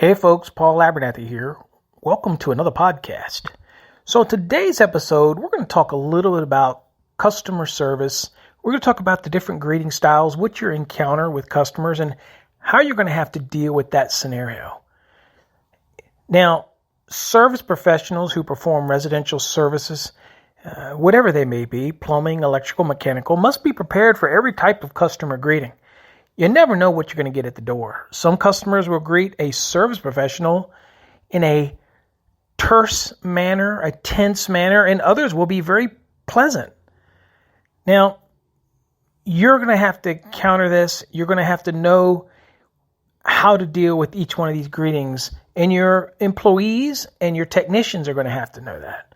Hey folks, Paul Abernathy here. Welcome to another podcast. So in today's episode, we're going to talk a little bit about customer service. We're going to talk about the different greeting styles, what you encounter with customers, and how you're going to have to deal with that scenario. Now, service professionals who perform residential services, whatever they may be, plumbing, electrical, mechanical, must be prepared for every type of customer greeting. You never know what you're going to get at the door. Some customers will greet a service professional in a terse manner, a tense manner, and others will be very pleasant. Now, you're going to have to counter this. You're going to have to know how to deal with each one of these greetings, and your employees and your technicians are going to have to know that.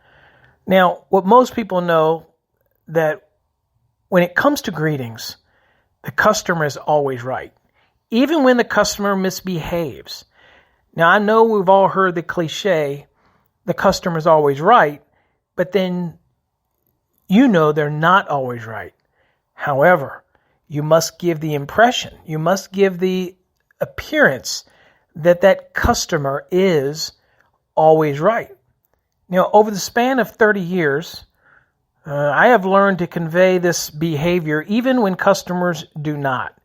Now, what most people know that when it comes to greetings, the customer is always right, even when the customer misbehaves. Now, I know we've all heard the cliche, the customer is always right, but then you know they're not always right. However, you must give the impression, you must give the appearance that that customer is always right. Now, over the span of 30 years, I have learned to convey this behavior even when customers do not.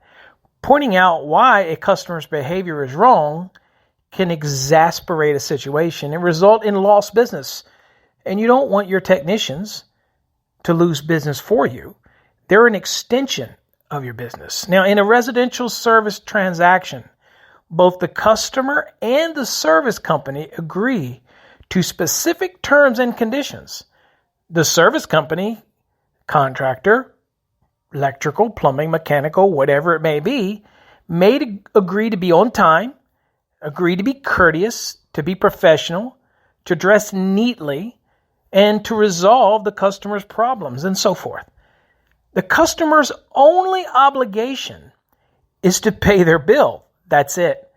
Pointing out why a customer's behavior is wrong can exasperate a situation and result in lost business. And you don't want your technicians to lose business for you. They're an extension of your business. Now, in a residential service transaction, both the customer and the service company agree to specific terms and conditions. The service company, contractor, electrical, plumbing, mechanical, whatever it may be, may agree to be on time, agree to be courteous, to be professional, to dress neatly, and to resolve the customer's problems, and so forth. The customer's only obligation is to pay their bill. That's it.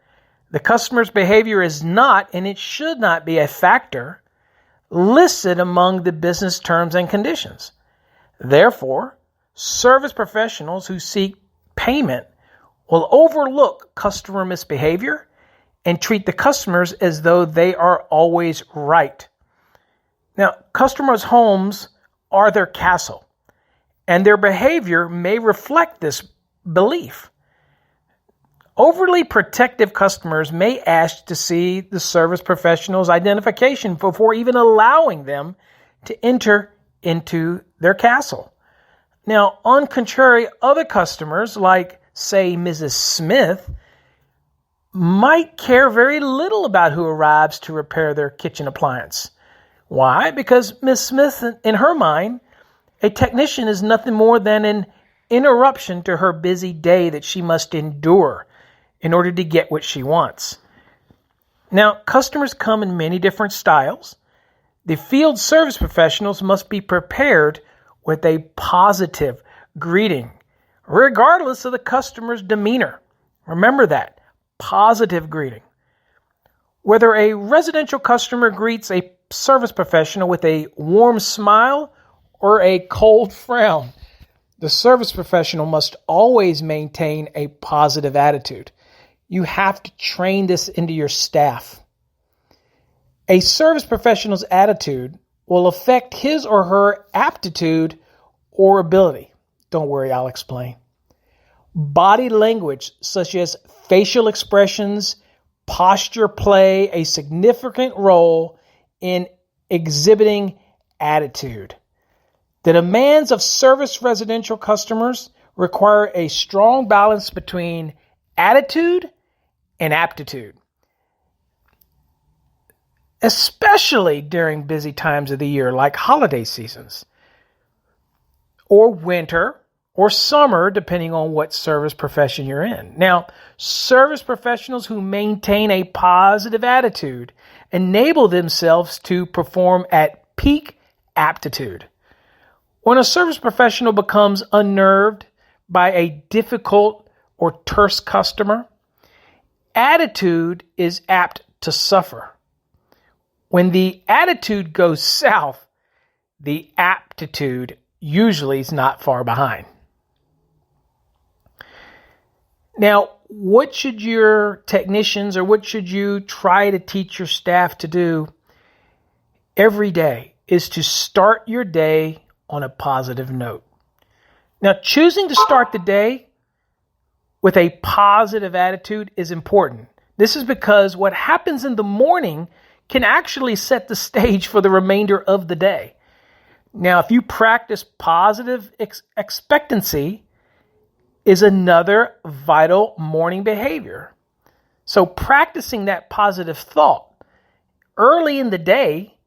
The customer's behavior is not, and it should not be, a factor listed among the business terms and conditions. Therefore, service professionals who seek payment will overlook customer misbehavior and treat the customers as though they are always right. Now, customers' homes are their castle, and their behavior may reflect this belief. Overly protective customers may ask to see the service professional's identification before even allowing them to enter into their castle. Now, on contrary, other customers, like, say, Mrs. Smith, might care very little about who arrives to repair their kitchen appliance. Why? Because Miss Smith, in her mind, a technician is nothing more than an interruption to her busy day that she must endure in order to get what she wants. Now, customers come in many different styles. The field service professionals must be prepared with a positive greeting, regardless of the customer's demeanor. Remember that, positive greeting. Whether a residential customer greets a service professional with a warm smile or a cold frown, the service professional must always maintain a positive attitude. You have to train this into your staff. A service professional's attitude will affect his or her aptitude or ability. Don't worry, I'll explain. Body language, such as facial expressions, posture, play a significant role in exhibiting attitude. The demands of service residential customers require a strong balance between attitude and aptitude, especially during busy times of the year like holiday seasons or winter or summer, depending on what service profession you're in. Now, service professionals who maintain a positive attitude enable themselves to perform at peak aptitude. When a service professional becomes unnerved by a difficult or terse customer, attitude is apt to suffer. When the attitude goes south, the aptitude usually is not far behind. Now, what should your technicians or what should you try to teach your staff to do every day is to start your day on a positive note. Now, choosing to start the day with a positive attitude is important. This is because what happens in the morning can actually set the stage for the remainder of the day. Now, if you practice positive expectancy, is another vital morning behavior. So practicing that positive thought early in the day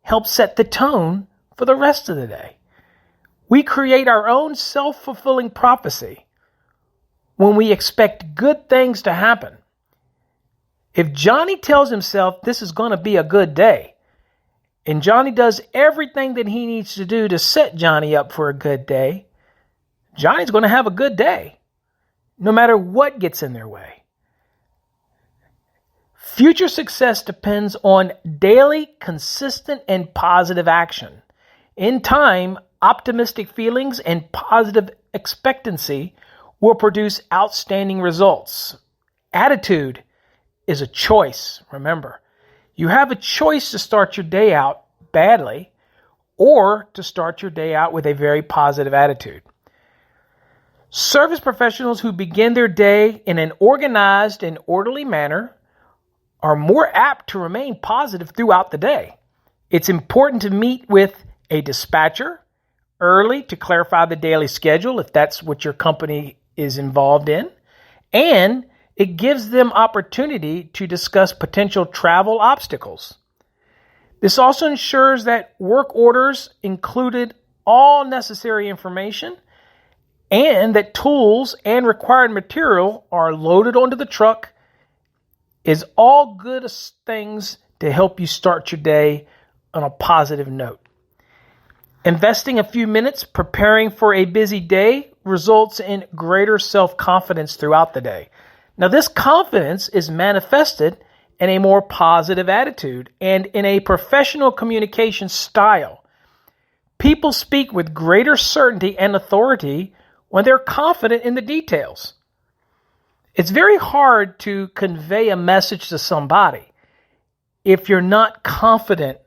helps set the tone for the rest of the day. We create our own self-fulfilling prophecy when we expect good things to happen. If Johnny tells himself this is going to be a good day, and Johnny does everything that he needs to do to set Johnny up for a good day, Johnny's going to have a good day, no matter what gets in their way. Future success depends on daily, consistent, and positive action. In time, optimistic feelings and positive expectancy will produce outstanding results. Attitude is a choice, remember. You have a choice to start your day out badly or to start your day out with a very positive attitude. Service professionals who begin their day in an organized and orderly manner are more apt to remain positive throughout the day. It's important to meet with a dispatcher early to clarify the daily schedule if that's what your company is involved in, and it gives them opportunity to discuss potential travel obstacles. This also ensures that work orders included all necessary information and that tools and required material are loaded onto the truck is all good things to help you start your day on a positive note. Investing a few minutes preparing for a busy day results in greater self-confidence throughout the day. Now, this confidence is manifested in a more positive attitude and in a professional communication style. People speak with greater certainty and authority when they're confident in the details. It's very hard to convey a message to somebody if you're not confident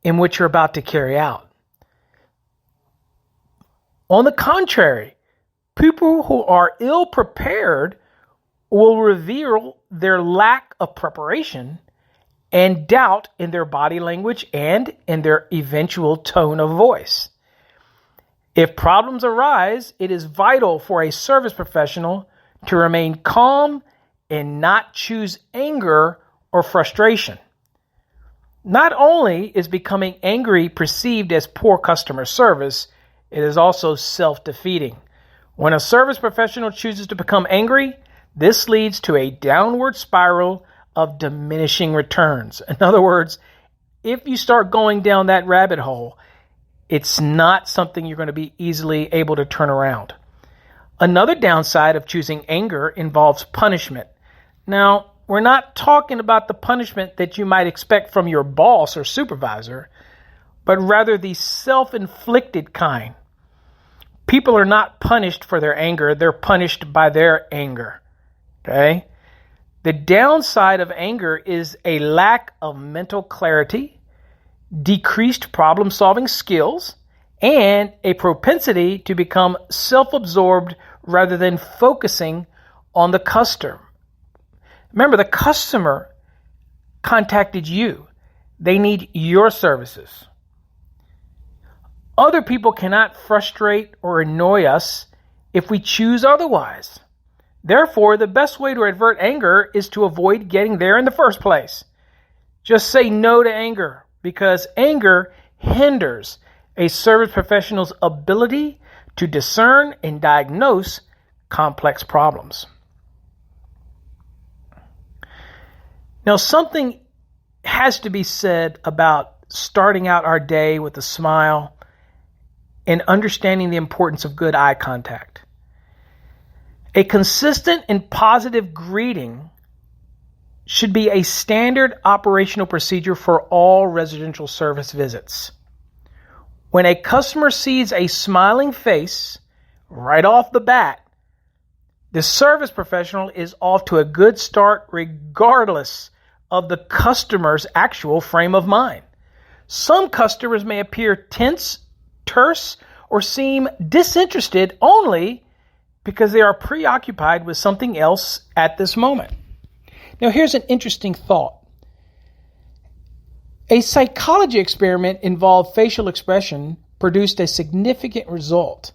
in what you're about to carry out. On the contrary, people who are ill-prepared will reveal their lack of preparation and doubt in their body language and in their eventual tone of voice. If problems arise, it is vital for a service professional to remain calm and not choose anger or frustration. Not only is becoming angry perceived as poor customer service, it is also self-defeating. When a service professional chooses to become angry, this leads to a downward spiral of diminishing returns. In other words, if you start going down that rabbit hole, it's not something you're going to be easily able to turn around. Another downside of choosing anger involves punishment. Now, we're not talking about the punishment that you might expect from your boss or supervisor, but rather the self-inflicted kind. People are not punished for their anger, they're punished by their anger. Okay? The downside of anger is a lack of mental clarity, decreased problem-solving skills, and a propensity to become self-absorbed rather than focusing on the customer. Remember, the customer contacted you. They need your services. Other people cannot frustrate or annoy us if we choose otherwise. Therefore, the best way to avert anger is to avoid getting there in the first place. Just say no to anger, because anger hinders a service professional's ability to discern and diagnose complex problems. Now, something has to be said about starting out our day with a smile and understanding the importance of good eye contact. A consistent and positive greeting should be a standard operational procedure for all residential service visits. When a customer sees a smiling face right off the bat, The service professional is off to a good start regardless of the customer's actual frame of mind. Some customers may appear tense, terse, or seem disinterested only because they are preoccupied with something else at this moment. Now, here's an interesting thought. A psychology experiment involved facial expression produced a significant result.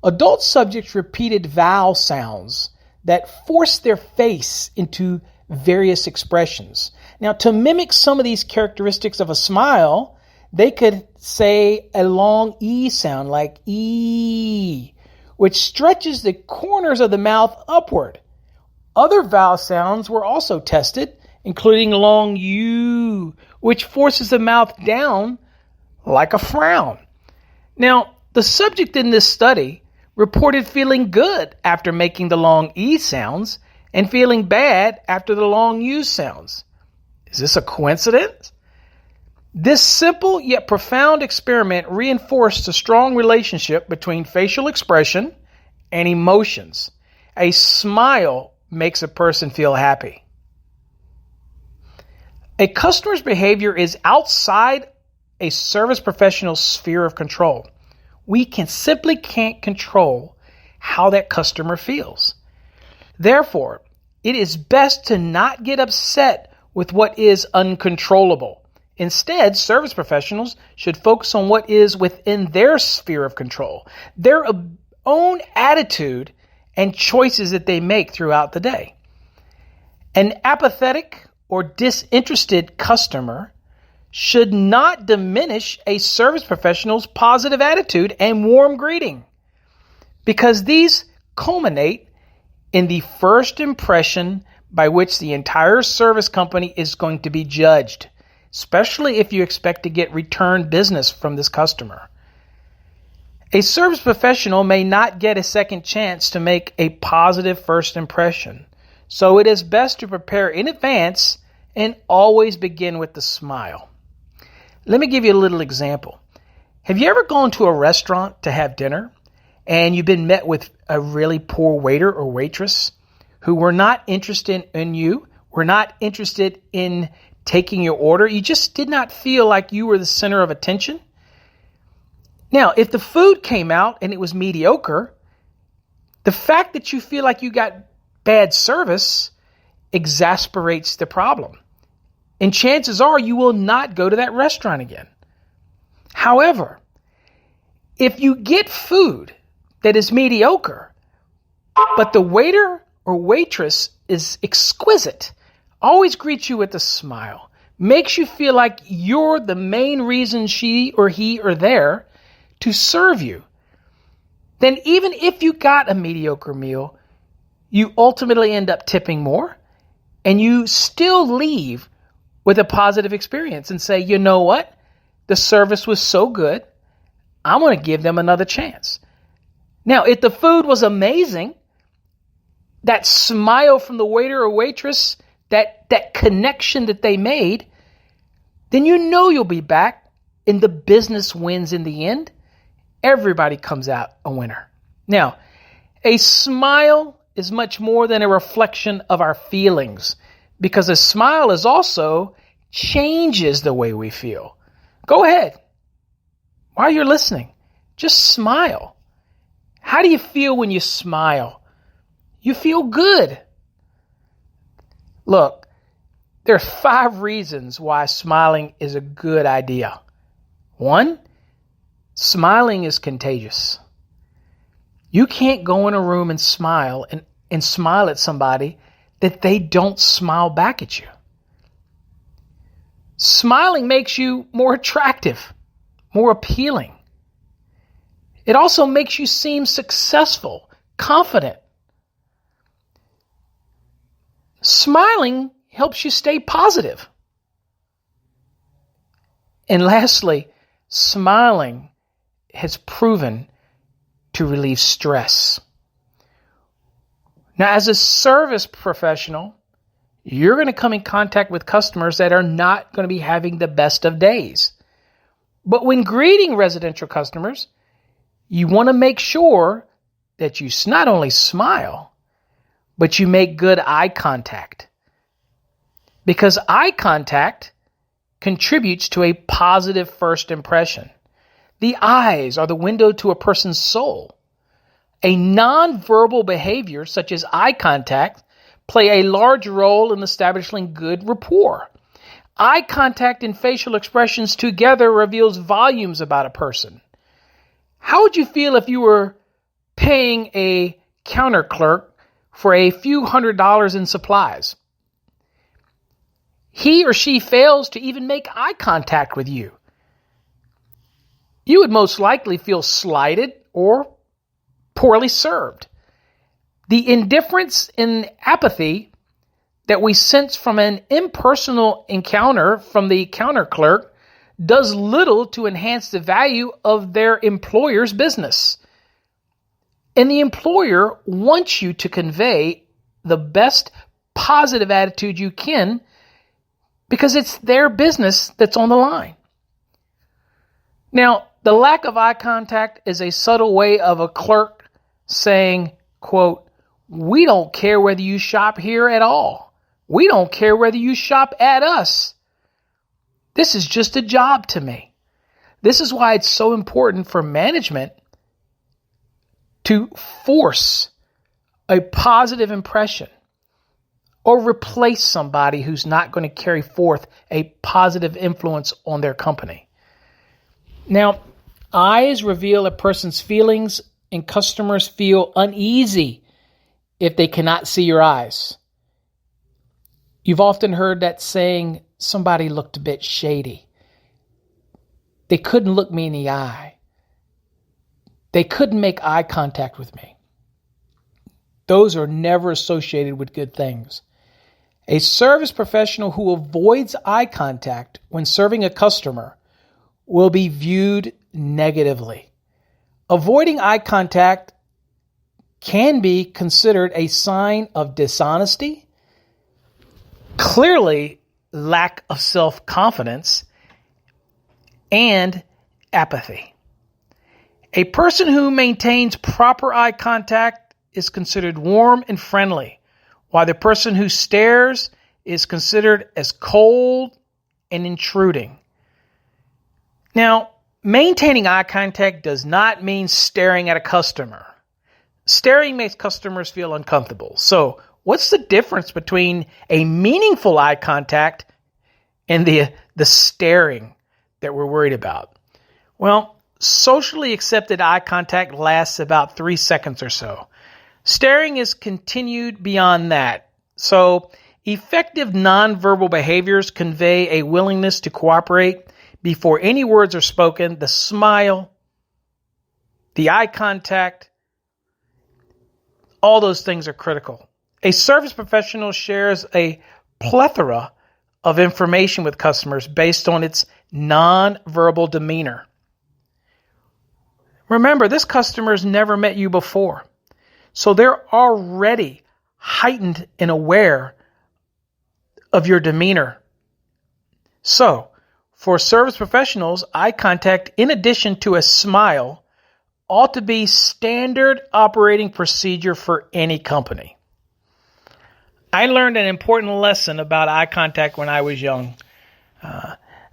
Adult subjects repeated vowel sounds that forced their face into various expressions. Now, to mimic some of these characteristics of a smile, they could say a long E sound like E, which stretches the corners of the mouth upward. Other vowel sounds were also tested, including long U, which forces the mouth down like a frown. Now, the subject in this study reported feeling good after making the long E sounds and feeling bad after the long U sounds. Is this a coincidence? This simple yet profound experiment reinforced a strong relationship between facial expression and emotions. A smile makes a person feel happy. A customer's behavior is outside a service professional's sphere of control. We simply can't control how that customer feels. Therefore, it is best to not get upset with what is uncontrollable. Instead, service professionals should focus on what is within their sphere of control, their own attitude and choices that they make throughout the day. An apathetic or disinterested customer should not diminish a service professional's positive attitude and warm greeting, because these culminate in the first impression by which the entire service company is going to be judged, especially if you expect to get return business from this customer. A service professional may not get a second chance to make a positive first impression, so it is best to prepare in advance and always begin with the smile. Let me give you a little example. Have you ever gone to a restaurant to have dinner and you've been met with a really poor waiter or waitress who were not interested in you, were not interested in taking your order? You just did not feel like you were the center of attention? Now, if the food came out and it was mediocre, the fact that you feel like you got bad service exasperates the problem. And chances are you will not go to that restaurant again. However, if you get food that is mediocre, but the waiter or waitress is exquisite, always greets you with a smile, makes you feel like you're the main reason she or he are there to serve you, then even if you got a mediocre meal, you ultimately end up tipping more and you still leave with a positive experience and say, you know what? The service was so good, I'm going to give them another chance. Now, if the food was amazing, that smile from the waiter or waitress, that connection that they made, then you know you'll be back and the business wins in the end. Everybody comes out a winner. Now, a smile is much more than a reflection of our feelings, because a smile is also changes the way we feel. Go ahead. While you're listening, just smile. How do you feel when you smile? You feel good. Look, there are 5 reasons why smiling is a good idea. 1, smiling is contagious. You can't go in a room and smile and smile at somebody that they don't smile back at you. Smiling makes you more attractive, more appealing. It also makes you seem successful, confident. Smiling helps you stay positive. And lastly, smiling has proven to relieve stress. Now, as a service professional, you're going to come in contact with customers that are not going to be having the best of days. But when greeting residential customers, you want to make sure that you not only smile, but you make good eye contact. Because eye contact contributes to a positive first impression. The eyes are the window to a person's soul. A nonverbal behavior such as eye contact play a large role in establishing good rapport. Eye contact and facial expressions together reveals volumes about a person. How would you feel if you were paying a counter clerk for a few $100s in supplies? He or she fails to even make eye contact with you. You would most likely feel slighted or poorly served. The indifference and apathy that we sense from an impersonal encounter from the counter clerk does little to enhance the value of their employer's business. And the employer wants you to convey the best positive attitude you can because it's their business that's on the line. Now, the lack of eye contact is a subtle way of a clerk saying, quote, "We don't care whether you shop here at all. We don't care whether you shop at us. This is just a job to me." This is why it's so important for management to force a positive impression or replace somebody who's not going to carry forth a positive influence on their company. Now, eyes reveal a person's feelings, and customers feel uneasy if they cannot see your eyes. You've often heard that saying, somebody looked a bit shady. They couldn't look me in the eye. They couldn't make eye contact with me. Those are never associated with good things. A service professional who avoids eye contact when serving a customer will be viewed negatively. Avoiding eye contact can be considered a sign of dishonesty, clearly lack of self-confidence, and apathy. A person who maintains proper eye contact is considered warm and friendly, while the person who stares is considered as cold and intruding. Now, maintaining eye contact does not mean staring at a customer. Staring makes customers feel uncomfortable. So, what's the difference between a meaningful eye contact and the staring that we're worried about? Well, socially accepted eye contact lasts about 3 seconds or so. Staring is continued beyond that. So, effective nonverbal behaviors convey a willingness to cooperate before any words are spoken. The smile, the eye contact, all those things are critical. A service professional shares a plethora of information with customers based on its nonverbal demeanor. Remember, this customer's never met you before, so they're already heightened and aware of your demeanor. So, for service professionals, eye contact, in addition to a smile, ought to be standard operating procedure for any company. I learned an important lesson about eye contact when I was young.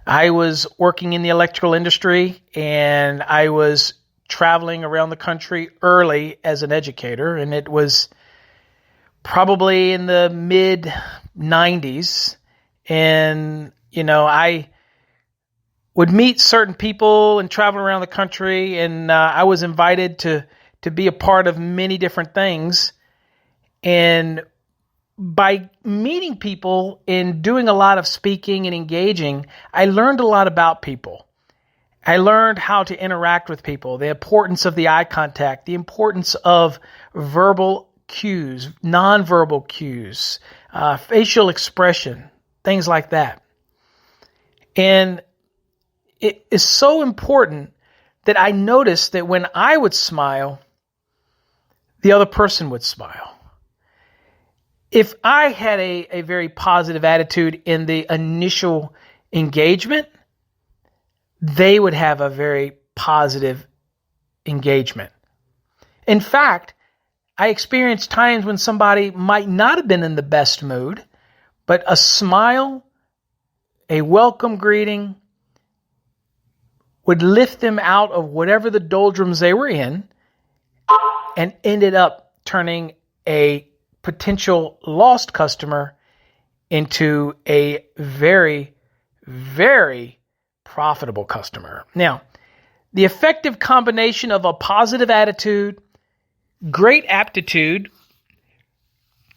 I was working in the electrical industry, and I was traveling around the country early as an educator, and it was probably in the mid-90s. And, I would meet certain people and travel around the country, and I was invited to be a part of many different things. And by meeting people and doing a lot of speaking and engaging, I learned a lot about people. I learned how to interact with people, the importance of the eye contact, the importance of verbal cues, nonverbal cues, facial expression, things like that. And it is so important that I noticed that when I would smile, the other person would smile. If I had a very positive attitude in the initial engagement, they would have a very positive engagement. In fact, I experienced times when somebody might not have been in the best mood, but a smile, a welcome greeting would lift them out of whatever the doldrums they were in and ended up turning a potential lost customer into a very, very profitable customer. Now, the effective combination of a positive attitude, great aptitude,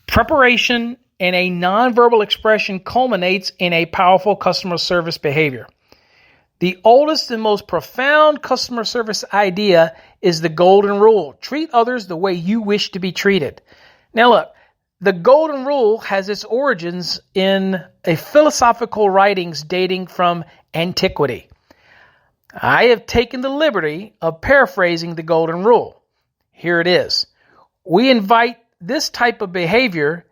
preparation, and a nonverbal expression culminates in a powerful customer service behavior. The oldest and most profound customer service idea is the golden rule. Treat others the way you wish to be treated. Now look, the golden rule has its origins in a philosophical writings dating from antiquity. I have taken the liberty of paraphrasing the golden rule. Here it is. We invite this type of behavior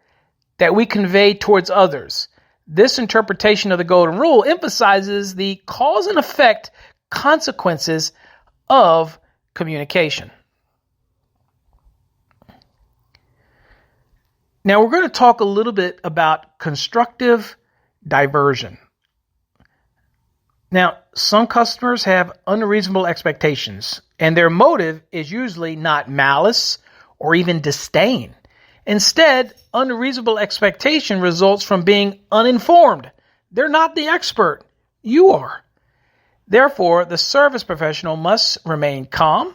that we convey towards others. This interpretation of the golden rule emphasizes the cause and effect consequences of communication. Now we're going to talk a little bit about constructive diversion. Now, some customers have unreasonable expectations, and their motive is usually not malice or even disdain. Instead, unreasonable expectation results from being uninformed. They're not the expert. You are. Therefore, the service professional must remain calm,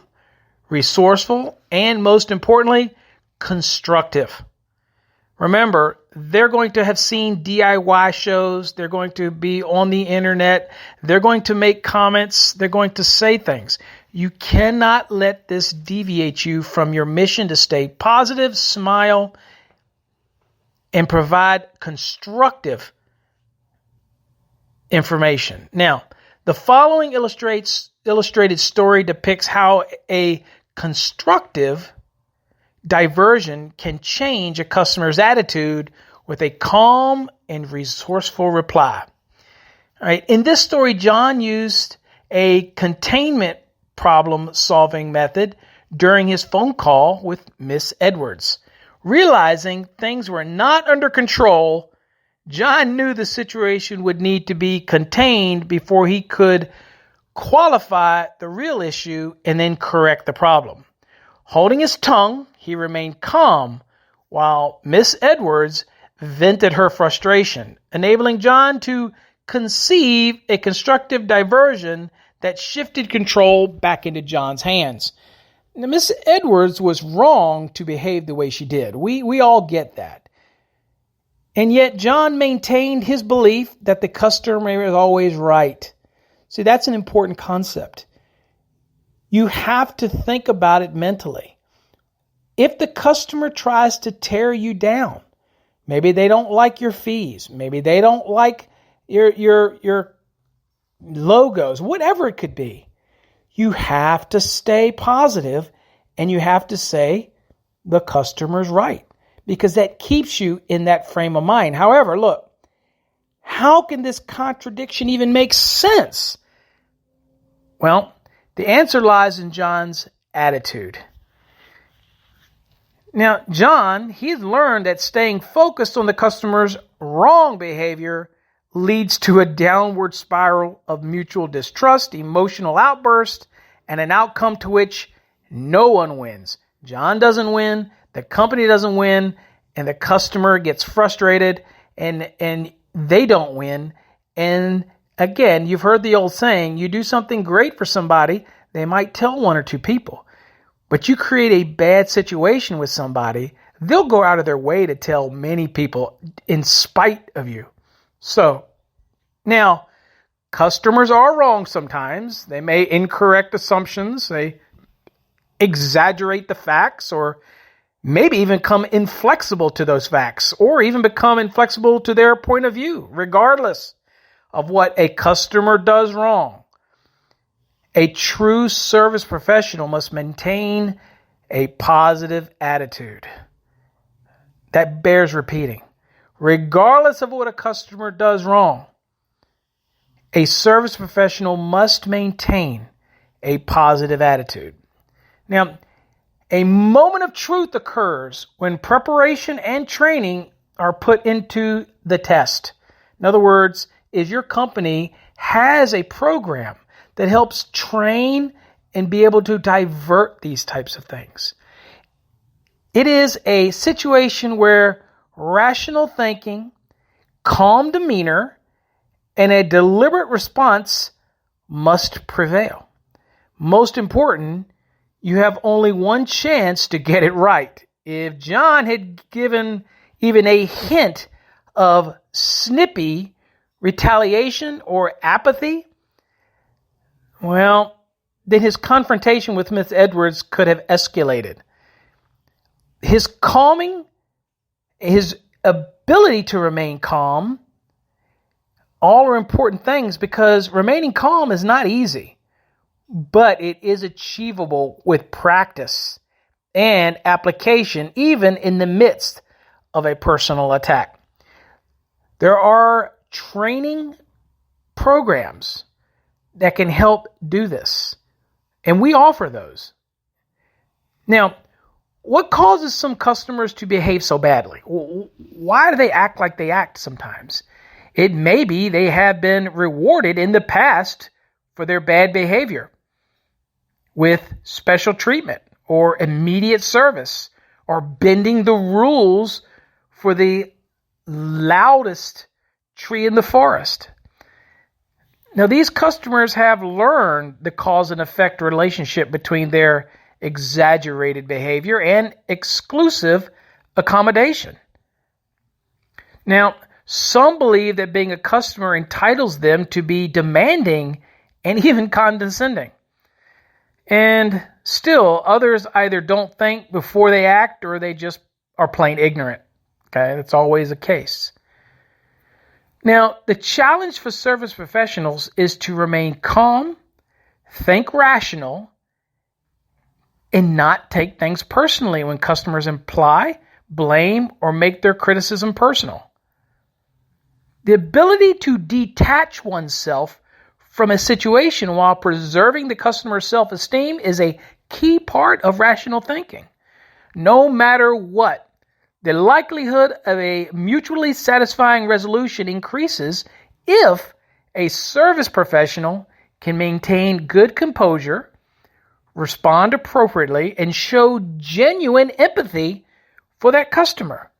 resourceful, and most importantly, constructive. Remember, they're going to have seen DIY shows. They're going to be on the internet. They're going to make comments. They're going to say things. You cannot let this deviate you from your mission to stay positive, smile, and provide constructive information. Now, the following illustrated story depicts how a constructive diversion can change a customer's attitude with a calm and resourceful reply. All right. In this story, John used a containment problem-solving method during his phone call with Miss Edwards. Realizing things were not under control, John knew the situation would need to be contained before he could qualify the real issue and then correct the problem. Holding his tongue, he remained calm while Miss Edwards vented her frustration, enabling John to conceive a constructive diversion that shifted control back into John's hands. Now, Miss Edwards was wrong to behave the way she did. We all get that. And yet John maintained his belief that the customer is always right. See, that's an important concept. You have to think about it mentally. If the customer tries to tear you down, maybe they don't like your fees, maybe they don't like your logos, whatever it could be, you have to stay positive and you have to say the customer's right, because that keeps you in that frame of mind. However, look, how can this contradiction even make sense? Well, the answer lies in John's attitude. Now, John, he's learned that staying focused on the customer's wrong behavior leads to a downward spiral of mutual distrust, emotional outburst, and an outcome to which no one wins. John doesn't win, the company doesn't win, and the customer gets frustrated, and they don't win. And again, you've heard the old saying, you do something great for somebody, they might tell one or two people. But you create a bad situation with somebody, they'll go out of their way to tell many people in spite of you. So, now, customers are wrong sometimes. They make incorrect assumptions. They exaggerate the facts, or maybe even become inflexible to those facts, or even become inflexible to their point of view, regardless of what a customer does wrong. A true service professional must maintain a positive attitude. That bears repeating. Regardless of what a customer does wrong, a service professional must maintain a positive attitude. Now, A moment of truth occurs when preparation and training are put into the test. In other words, is your company has a program that helps train and be able to divert these types of things. It is a situation where rational thinking, calm demeanor, and a deliberate response must prevail. Most important, you have only one chance to get it right. If John had given even a hint of snippy retaliation or apathy, well, then his confrontation with Miss Edwards could have escalated. His ability to remain calm, all are important things because remaining calm is not easy. But it is achievable with practice and application, even in the midst of a personal attack. There are training programs that can help do this, and we offer those. Now, what causes some customers to behave so badly? Why do they act like they act sometimes? It may be they have been rewarded in the past for their bad behavior with special treatment or immediate service or bending the rules for the loudest tree in the forest. Now, these customers have learned the cause and effect relationship between their exaggerated behavior and exclusive accommodation. Now, some believe that being a customer entitles them to be demanding and even condescending. And still, others either don't think before they act or they just are plain ignorant. Okay, that's always the case. Now, the challenge for service professionals is to remain calm, think rational, and not take things personally when customers imply, blame, or make their criticism personal. The ability to detach oneself from a situation while preserving the customer's self-esteem is a key part of rational thinking. No matter what, the likelihood of a mutually satisfying resolution increases if a service professional can maintain good composure, respond appropriately, and show genuine empathy for that customer.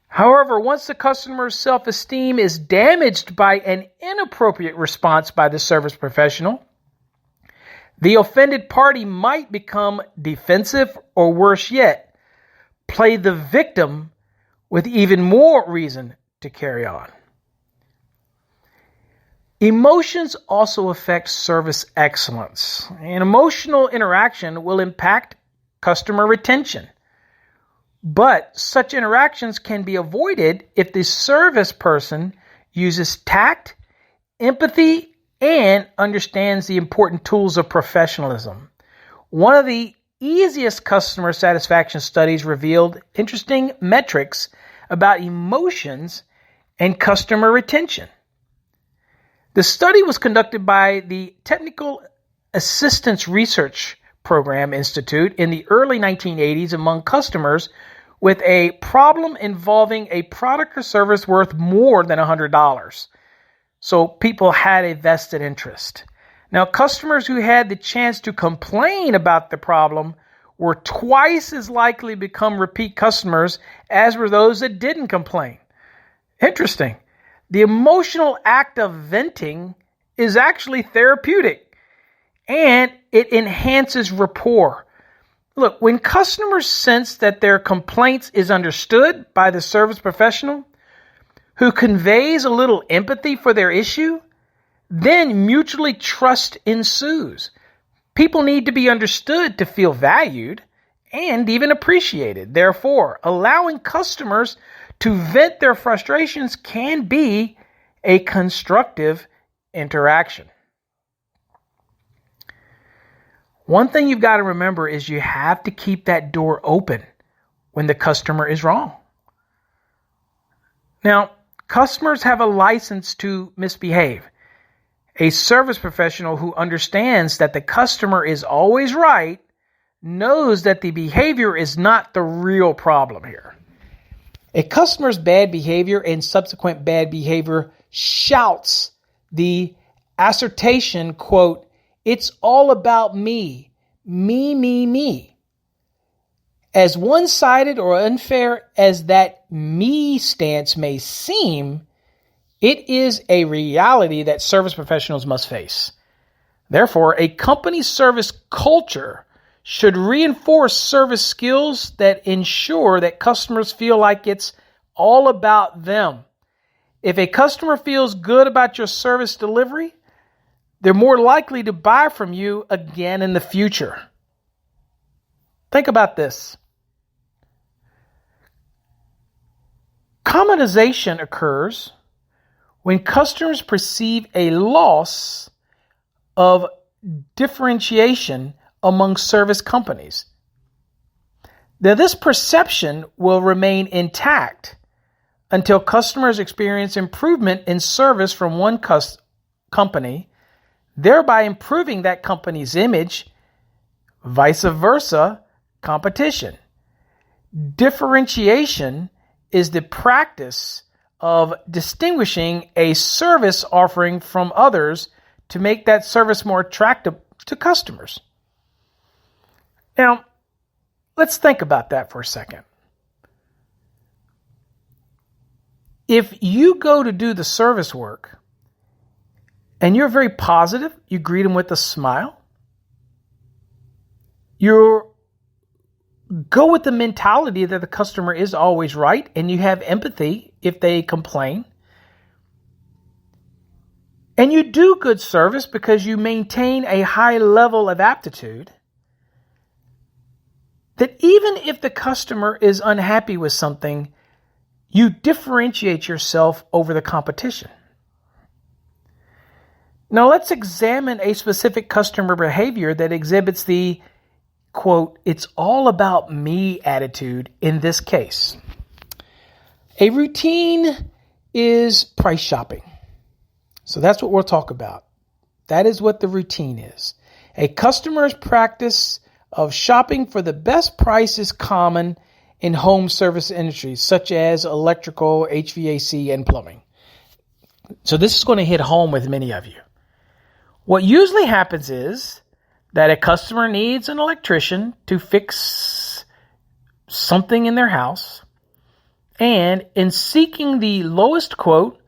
However, once the customer's self-esteem is damaged by an inappropriate response by the service professional, the offended party might become defensive or, worse yet, play the victim with even more reason to carry on. Emotions also affect service excellence. An emotional interaction will impact customer retention. But such interactions can be avoided if the service person uses tact, empathy, and understands the important tools of professionalism. One of the easiest customer satisfaction studies revealed interesting metrics about emotions and customer retention. The study was conducted by the Technical Assistance Research Program Institute in the early 1980s among customers with a problem involving a product or service worth more than $100. So people had a vested interest. Now, customers who had the chance to complain about the problem were twice as likely to become repeat customers as were those that didn't complain. Interesting. The emotional act of venting is actually therapeutic, and it enhances rapport. Look, when customers sense that their complaints is understood by the service professional who conveys a little empathy for their issue, then mutually trust ensues. People need to be understood to feel valued and even appreciated. Therefore, allowing customers to vent their frustrations can be a constructive interaction. One thing you've got to remember is you have to keep that door open when the customer is wrong. Now, customers have a license to misbehave. A service professional who understands that the customer is always right knows that the behavior is not the real problem here. A customer's bad behavior and subsequent bad behavior shouts the assertion, quote, "It's all about me, me. As one-sided or unfair as that me stance may seem, it is a reality that service professionals must face. Therefore, a company's service culture should reinforce service skills that ensure that customers feel like it's all about them. If a customer feels good about your service delivery, they're more likely to buy from you again in the future." Think about this. Commoditization occurs when customers perceive a loss of differentiation among service companies. Now, this perception will remain intact until customers experience improvement in service from one company, thereby improving that company's image, vice versa, competition. Differentiation is the practice of distinguishing a service offering from others to make that service more attractive to customers. Now, let's think about that for a second. If you go to do the service work and you're very positive, you greet them with a smile, you go with the mentality that the customer is always right, and you have empathy if they complain, and you do good service because you maintain a high level of aptitude, that even if the customer is unhappy with something, you differentiate yourself over the competition. Now let's examine a specific customer behavior that exhibits the, quote, "it's all about me" attitude in this case. A routine is price shopping. So that's what we'll talk about. That is what the routine is. A customer's practice of shopping for the best price is common in home service industries such as electrical, HVAC, and plumbing. So this is going to hit home with many of you. What usually happens is that a customer needs an electrician to fix something in their house, and in seeking the lowest quote,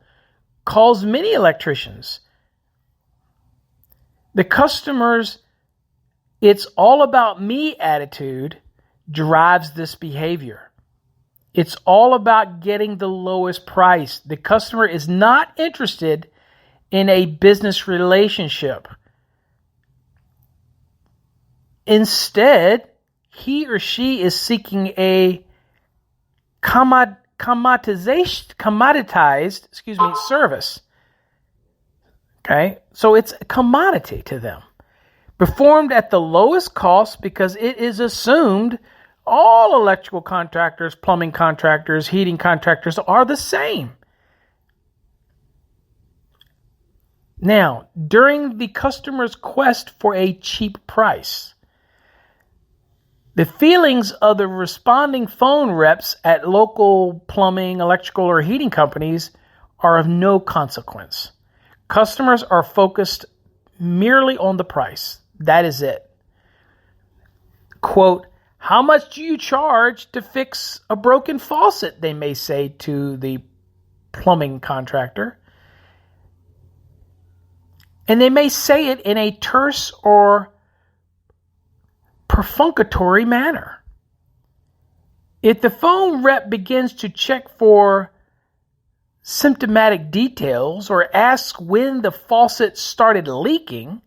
calls many electricians. The customer's "it's all about me" attitude drives this behavior. It's all about getting the lowest price. The customer is not interested in a business relationship. Instead, he or she is seeking a commoditized service. Okay, so it's a commodity to them, performed at the lowest cost because it is assumed all electrical contractors, plumbing contractors, heating contractors are the same. Now, during the customer's quest for a cheap price, the feelings of the responding phone reps at local plumbing, electrical, or heating companies are of no consequence. Customers are focused merely on the price. That is it. Quote, "How much do you charge to fix a broken faucet?" they may say to the plumbing contractor. And they may say it in a terse or perfunctory manner. If the phone rep begins to check for symptomatic details or asks when the faucet started leaking,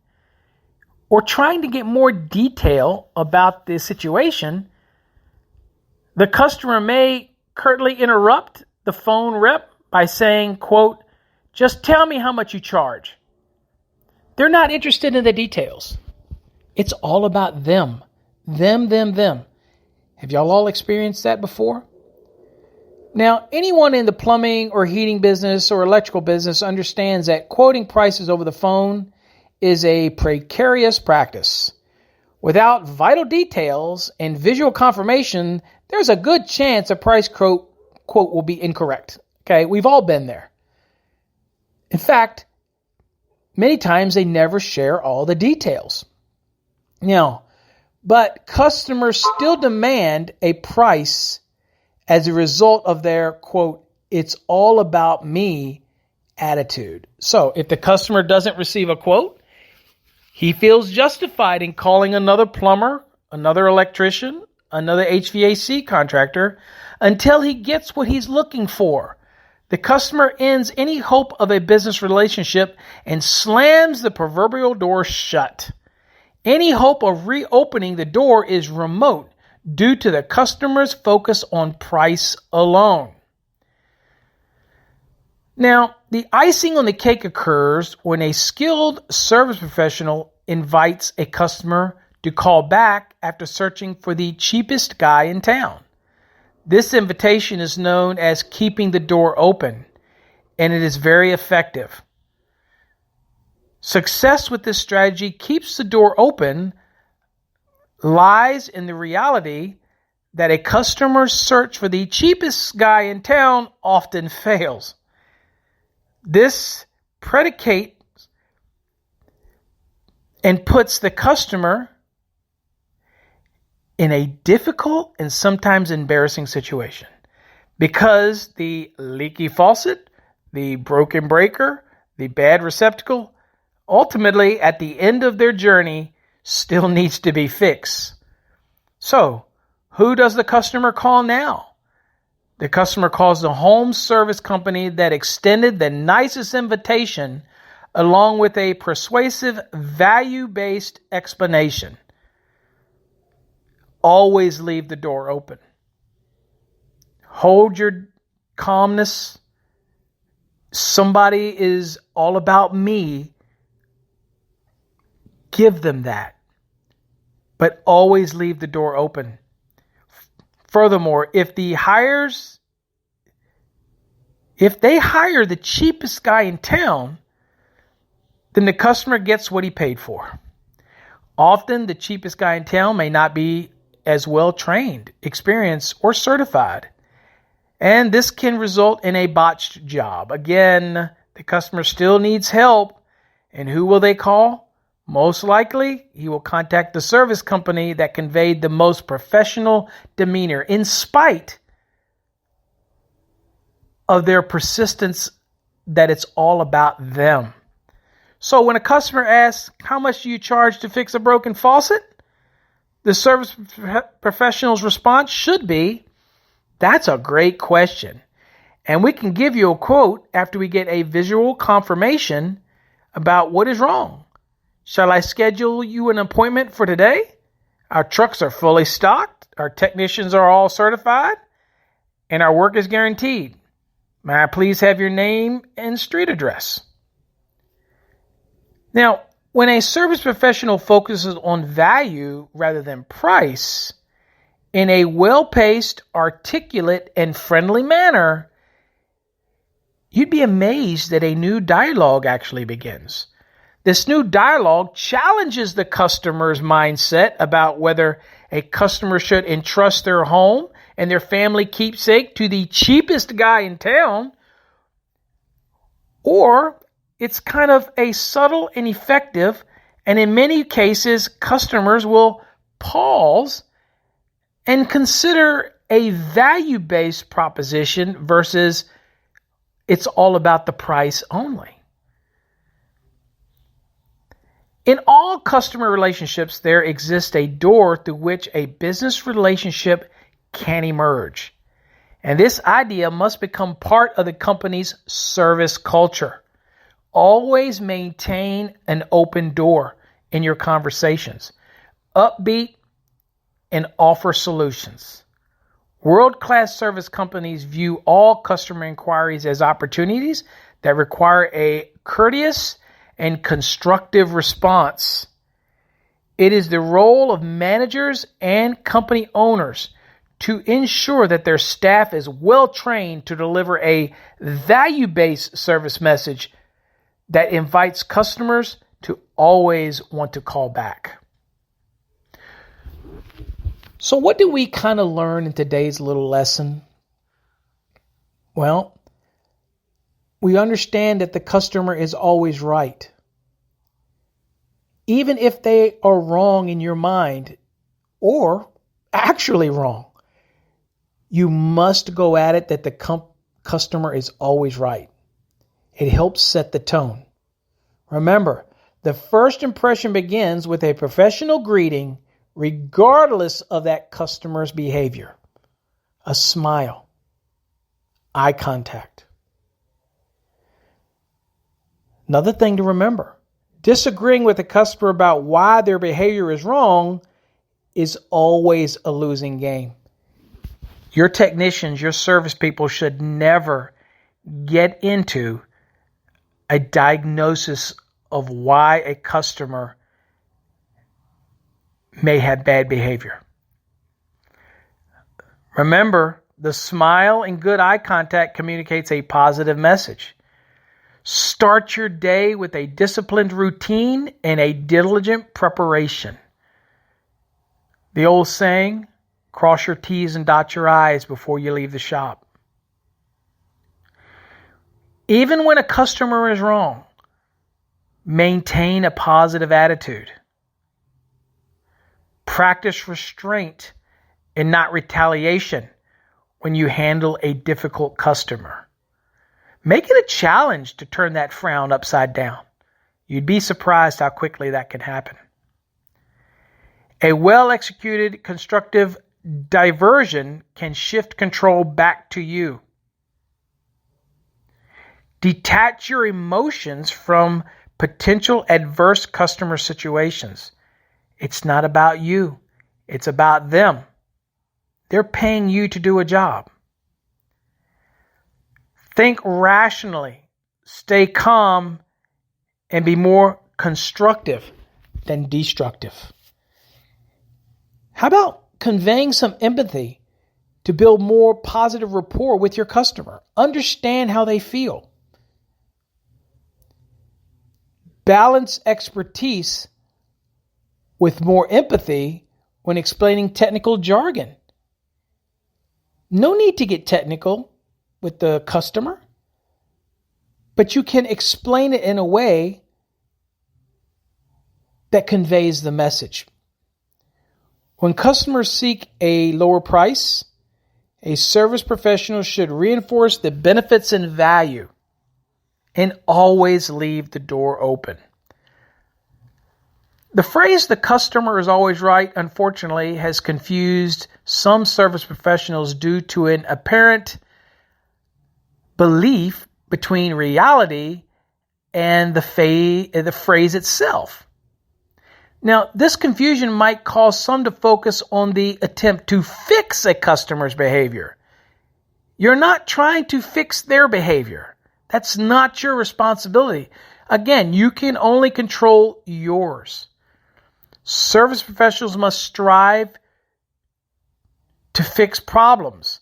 or trying to get more detail about the situation, the customer may curtly interrupt the phone rep by saying, quote, "just tell me how much you charge." They're not interested in the details. It's all about them. Them. Have y'all all experienced that before? Now, anyone in the plumbing or heating business or electrical business understands that quoting prices over the phone is a precarious practice. Without vital details and visual confirmation, there's a good chance a price quote will be incorrect. Okay, we've all been there. In fact, many times they never share all the details. Now, but customers still demand a price as a result of their, quote, "it's all about me" attitude. So if the customer doesn't receive a quote, he feels justified in calling another plumber, another electrician, another HVAC contractor until he gets what he's looking for. The customer ends any hope of a business relationship and slams the proverbial door shut. Any hope of reopening the door is remote due to the customer's focus on price alone. Now, the icing on the cake occurs when a skilled service professional invites a customer to call back after searching for the cheapest guy in town. This invitation is known as keeping the door open, and it is very effective. Success with this strategy keeps the door open lies in the reality that a customer's search for the cheapest guy in town often fails. This predicates and puts the customer in a difficult and sometimes embarrassing situation because the leaky faucet, the broken breaker, the bad receptacle, ultimately at the end of their journey still needs to be fixed. So, who does the customer call now? The customer calls the home service company that extended the nicest invitation along with a persuasive value-based explanation. Always leave the door open. Hold your calmness. Somebody is all about me. Give them that. But always leave the door open. Furthermore, if they hire the cheapest guy in town, then the customer gets what he paid for. Often, the cheapest guy in town may not be as well trained, experienced, or certified. And this can result in a botched job. Again, the customer still needs help. And who will they call? Most likely, he will contact the service company that conveyed the most professional demeanor in spite of their persistence that it's all about them. So when a customer asks, "How much do you charge to fix a broken faucet?" the service professional's response should be, "That's a great question. And we can give you a quote after we get a visual confirmation about what is wrong. Shall I schedule you an appointment for today? Our trucks are fully stocked, our technicians are all certified, and our work is guaranteed. May I please have your name and street address?" Now, when a service professional focuses on value rather than price in a well-paced, articulate, and friendly manner, you'd be amazed that a new dialogue actually begins. This new dialogue challenges the customer's mindset about whether a customer should entrust their home and their family keepsake to the cheapest guy in town, or it's kind of a subtle and effective, and in many cases, customers will pause and consider a value-based proposition versus it's all about the price only. In all customer relationships, there exists a door through which a business relationship can emerge. And this idea must become part of the company's service culture. Always maintain an open door in your conversations. Upbeat and offer solutions. World-class service companies view all customer inquiries as opportunities that require a courteous and constructive response. It is the role of managers and company owners to ensure that their staff is well trained to deliver a value-based service message that invites customers to always want to call back. So what did we kind of learn in today's little lesson? Well, we understand that the customer is always right. Even if they are wrong in your mind or actually wrong, you must go at it that the customer is always right. It helps set the tone. Remember, the first impression begins with a professional greeting, regardless of that customer's behavior. A smile, eye contact. Another thing to remember, disagreeing with a customer about why their behavior is wrong is always a losing game. Your technicians, your service people should never get into a diagnosis of why a customer may have bad behavior. Remember, the smile and good eye contact communicates a positive message. Start your day with a disciplined routine and a diligent preparation. The old saying, cross your T's and dot your I's before you leave the shop. Even when a customer is wrong, maintain a positive attitude. Practice restraint and not retaliation when you handle a difficult customer. Make it a challenge to turn that frown upside down. You'd be surprised how quickly that can happen. A well-executed constructive diversion can shift control back to you. Detach your emotions from potential adverse customer situations. It's not about you. It's about them. They're paying you to do a job. Think rationally, stay calm, and be more constructive than destructive. How about conveying some empathy to build more positive rapport with your customer? Understand how they feel. Balance expertise with more empathy when explaining technical jargon. No need to get technical with the customer, but you can explain it in a way that conveys the message. When customers seek a lower price, a service professional should reinforce the benefits and value and always leave the door open. The phrase "the customer is always right," unfortunately, has confused some service professionals due to an apparent belief between reality and the phrase itself. Now, this confusion might cause some to focus on the attempt to fix a customer's behavior. You're not trying to fix their behavior. That's not your responsibility. Again, you can only control yours. Service professionals must strive to fix problems,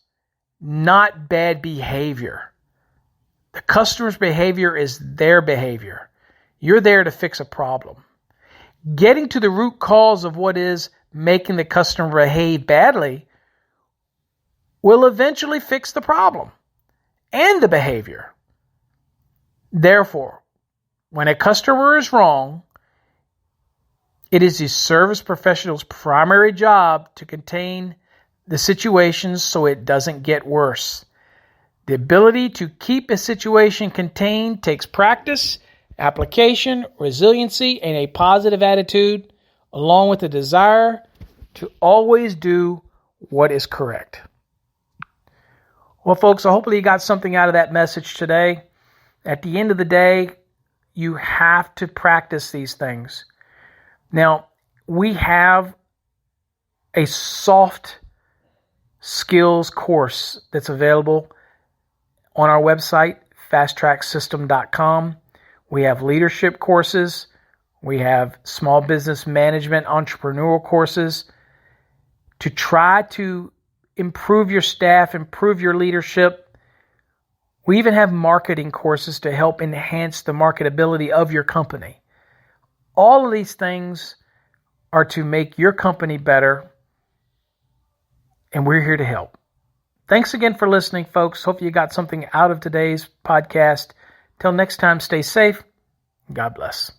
not bad behavior. The customer's behavior is their behavior. You're there to fix a problem. Getting to the root cause of what is making the customer behave badly will eventually fix the problem and the behavior. Therefore, when a customer is wrong, it is the service professional's primary job to contain the situation so it doesn't get worse. The ability to keep a situation contained takes practice, application, resiliency, and a positive attitude, along with a desire to always do what is correct. Well, folks, hopefully you got something out of that message today. At the end of the day, you have to practice these things. Now, we have a soft skills course that's available on our website, fasttracksystem.com. We have leadership courses. We have small business management entrepreneurial courses to try to improve your staff, improve your leadership. We even have marketing courses to help enhance the marketability of your company. All of these things are to make your company better and we're here to help. Thanks again for listening, folks. Hope you got something out of today's podcast. Till next time, stay safe. God bless.